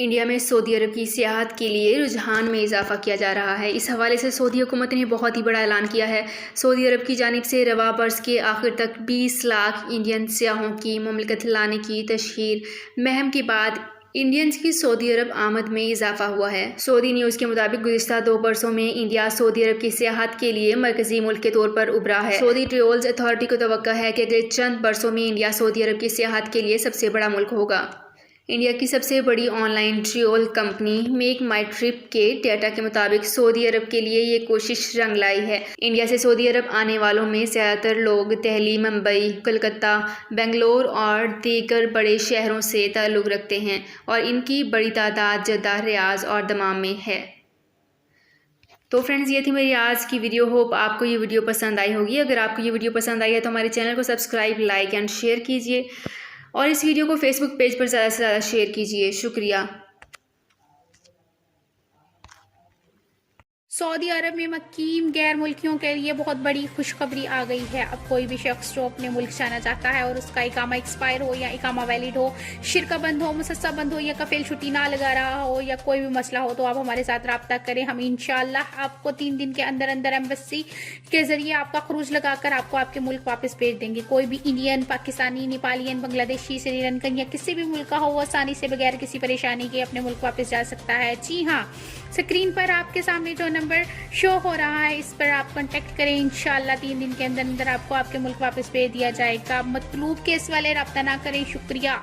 India में Saudi अरब की सियाहत के लिए रुझान में इजाफा किया जा रहा है। इस हवाले से सऊदी हुकूमत ने बहुत ही बड़ा ऐलान किया है। सऊदी अरब की जानिब से रवा बरस के आखिर तक 20 लाख इंडियन सियाहों की मुमलिकत लाने की तशहीर महम के बाद इंडियंस की सऊदी अरब आमद में इजाफा हुआ है। सऊदी न्यूज़ के मुताबिक गुज़िश्ता 2 बरसों में इंडिया सऊदी अरब की सियाहत के लिए मरकजी मुल्क के तौर पर उभरा है। सऊदी ट्रेवल्स अथॉरिटी को तवक्को है कि अगले चंद बरसों में इंडिया सऊदी अरब की सियाहत के लिए सबसे बड़ा मुल्क होगा। इंडिया की सबसे बड़ी ऑनलाइन ट्रेवल कंपनी मेक माई ट्रिप के डेटा के मुताबिक सऊदी अरब के लिए ये कोशिश रंग लाई है। इंडिया से सऊदी अरब आने वालों में ज़्यादातर लोग दिल्ली, मुंबई, कोलकाता, बेंगलोर और दीगर बड़े शहरों से ताल्लुक़ रखते हैं और इनकी बड़ी तादाद जद्दा, रियाज और दमाम में है। तो फ्रेंड्स, ये थी मेरी आज की वीडियो। होप आपको ये वीडियो पसंद आई होगी। अगर आपको ये वीडियो पसंद आई है तो हमारे चैनल को सब्सक्राइब, लाइक एंड शेयर कीजिए और इस वीडियो को फेसबुक पेज पर ज़्यादा से ज़्यादा शेयर कीजिए। शुक्रिया। सऊदी अरब में मुकीम गैर मुल्कियों के लिए बहुत बड़ी खुशखबरी आ गई है। अब कोई भी शख्स जो अपने मुल्क जाना चाहता है और उसका इकामा एक्सपायर हो या इकामा वैलिड हो, शिरका बंद हो, मुसस्सा बंद हो या कफील छुट्टी ना लगा रहा हो या कोई भी मसला हो, तो आप हमारे साथ रब्ता करें। हम इंशाअल्लाह आपको 3 दिन के अंदर अंदर एम्बेसी के जरिए आपका खरूज लगाकर आपको आपके मुल्क वापस भेज देंगे। कोई भी इंडियन, पाकिस्तानी, नेपालियन, बांग्लादेशी, श्रीलंकन या किसी भी मुल्क का हो, वो आसानी से बगैर किसी परेशानी के अपने मुल्क वापस जा सकता है। जी हाँ, स्क्रीन पर आपके सामने जो नंबर शो हो रहा है, इस पर आप कांटेक्ट करें। इंशाअल्लाह 3 दिन के अंदर अंदर आपको आपके मुल्क वापस भेज दिया जाएगा। मतलूब केस वाले रब्ता ना करें। शुक्रिया।